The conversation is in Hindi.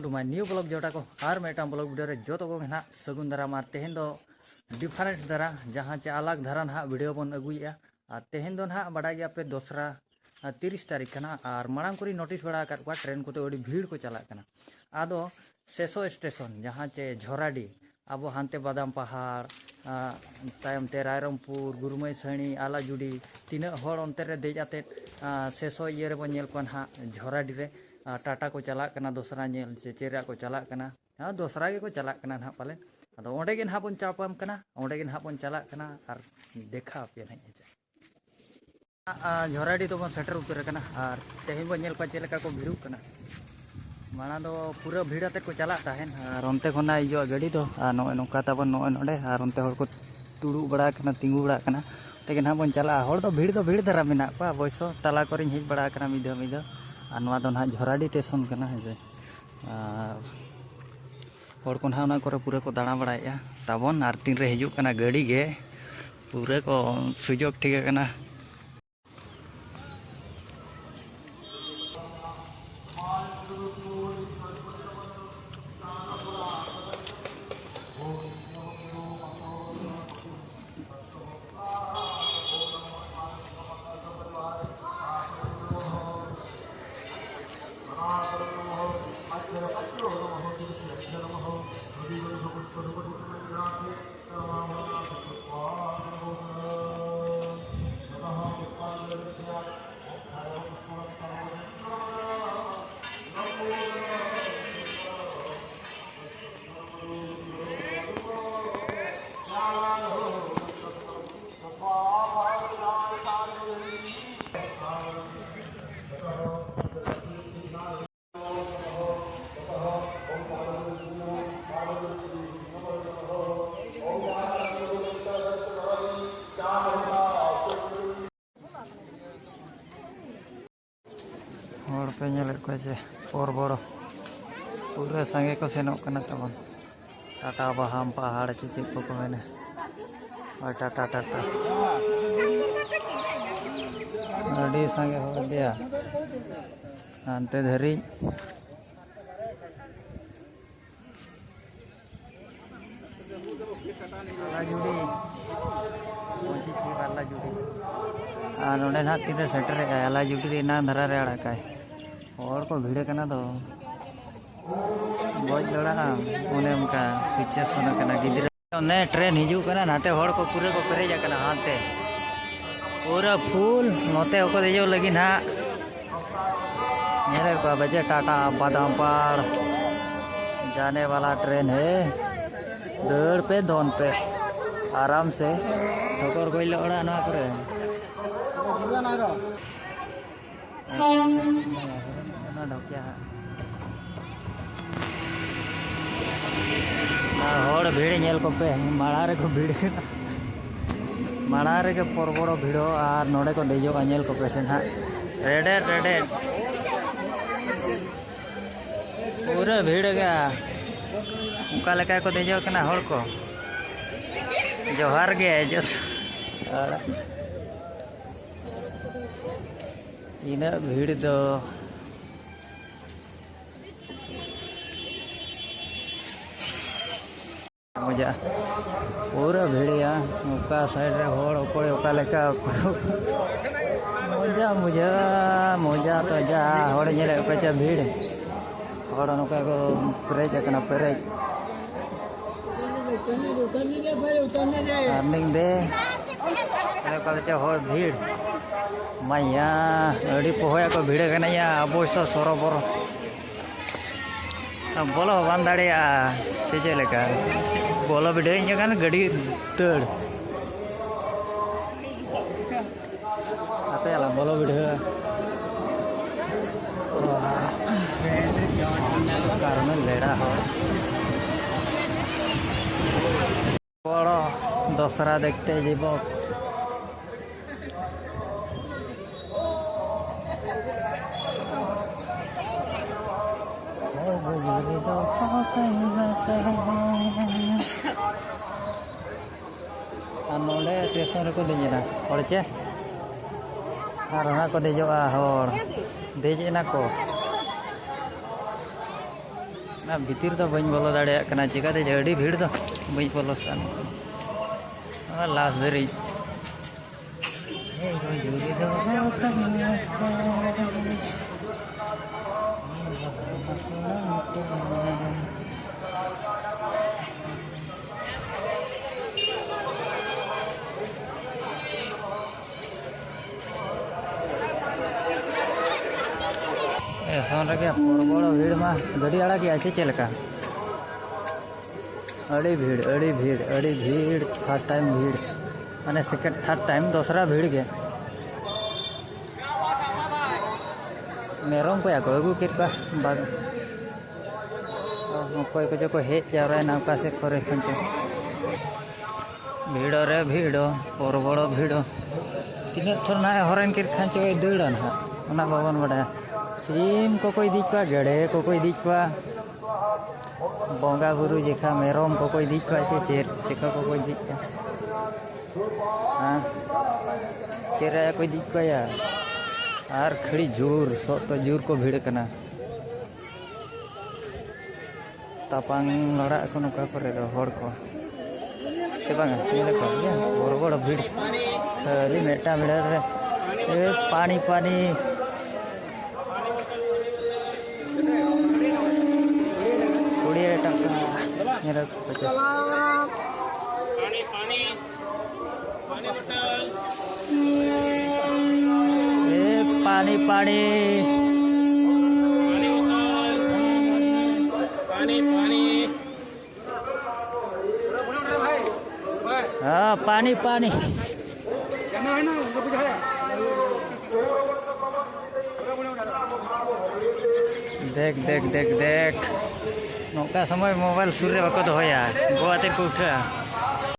welcome to my new blog जोटा को हर मेटा ब्लॉग वीडियो रे जो तो को ना सगुन धारा मार तेहन दो डिफरेंट धारा जहाँ चे अलग धारा ना वीडियो बन अगुया और तेहन दो ना बड़ा गया पे दूसरा 30 तारीख कना और मांग को नोटिस बड़ा कर ट्रेन को तो भीड़ को चला कना आदो शेषो स्टेशन जहाँ चे झोराडी अब हानते बादाम पहाड़ तायमते रायरमपुर गुरुमई सणी आलाजुडी तीन हर अंते रे देजाते शेषो ये बन नेल को ना झोराडी रे टाटा को चला दोसरा नेल चेचेरा को चला हाँ दोसरा के को चला ना पाले अदो ओंडे गे ना बन चापाम ओंडे गे ना बन चला और देखा पे झोराडी तो बन सेटर उतर और तेहन बन नेल चेल को भीड़ माना दो पूरा भीड़ आते को चला तहन और अंते खना इयो गाड़ी तो नॉय नौका तबन नॉय नोडे और अंते हर को तुड़ू बड़ा तिंगू बड़ा तेगे ना बन चला हर तो भीड़ धरा मेना अवश्य तला को हेज बड़ा मिदा और नवा दो ना झोराडी स्टेशन कना है हर को ना पूरा को दाड़ा बड़ा तबन और तीन रे हिजुक कना गाड़ी गे पूरा को सुजोग ठीक कना पे को और बड़ो पूरा संगे को सेनोक तबन टाटा बहाम पहाड़ चे चेक को मेने और टाटा अड़ी संगे हो दिया अंते धरी आलाजुडी मोची थी आलाजुडी नोडे ना तीन सेटर आलाजुडी ना धरा रे अड़का और को भीड़ कना दो बज लड़ा उन्हें उनका सिचुएशन गिद्रा ट्रेन हिजू कना नाते हर को पूरे को पेरेज कना हाथे पूरा फुल नोते को देजो लगी ना मेरे को बजे टाटा बादाम पहाड़ जाने वाला ट्रेन है दौड़ पे दोन पे आराम से ठोकर कोई लड़ा ना करे हर भीड़ नेल को पे माड़ा रे को भीड़ माड़ा रे के पर बड़ो भीड़ो और नोडे को देजो नेल को पे से ना रेडे पूरा भीड़ गया उनका लेका को देजो कना हर को जोहार गे जो इन भीड़ दो मजा पूरा भीड़िया उका साइड रे होड़ ओकोय ओका लेका मजा तो जा होड़ नेले ओका भीड़ होड़ नोका को पेरेज कना पेरेज अर्निंग दे ओका होड़ भीड़ मैया अड़ी पोहया को भीड़ कना या अवश्य सरोबर बोलो बान दाड़िया चे लेका बोलो भिड़े गाड़ी तड़ आते बोलो भिड़े लेड़ा बड़ो दसरा देखते जीव नोडे स्टेशन को देना हर चे और को देजोगा हर देजना को भीतर तो बी बोलो दाड़ा चिकाते अड़ी भीड़ तो बी बोलो लास्ट धरी ऐसा लगे बड़ भीड़ में गाड़ी आड़ा की आचे चलका अड़ी भीड़ फर्स्ट टाइम भीड़ मैंने सेकेंड थर्ड टाइम दूसरा भीड़ के मेरम को अगू के कोई को जो को हेज जाए नौका से करे भीड़ रे भीड़ बड़ भीड़ तीन थोर ना हरन के खांचो दौड़ा ना बाबन बड़ा सीम को इदी को गेड़े को इदी को बंगा बुरु जेखा मेरम को इदी को चेका को इदी को हाँ चेरा को इदी को यार खड़ी जोर सो तो जोर को भीड़ करना तापांग लड़ा को नौका करे हड़ को से बांगा बड़ भीड़ खाली मेटा भीड़ रे पानी पानी 20 टका मेरा पानी पानी हाँ पानी पानी देख देख देख देख नौका समय मोबाइल सूर्य बाको दोया गोते को उठा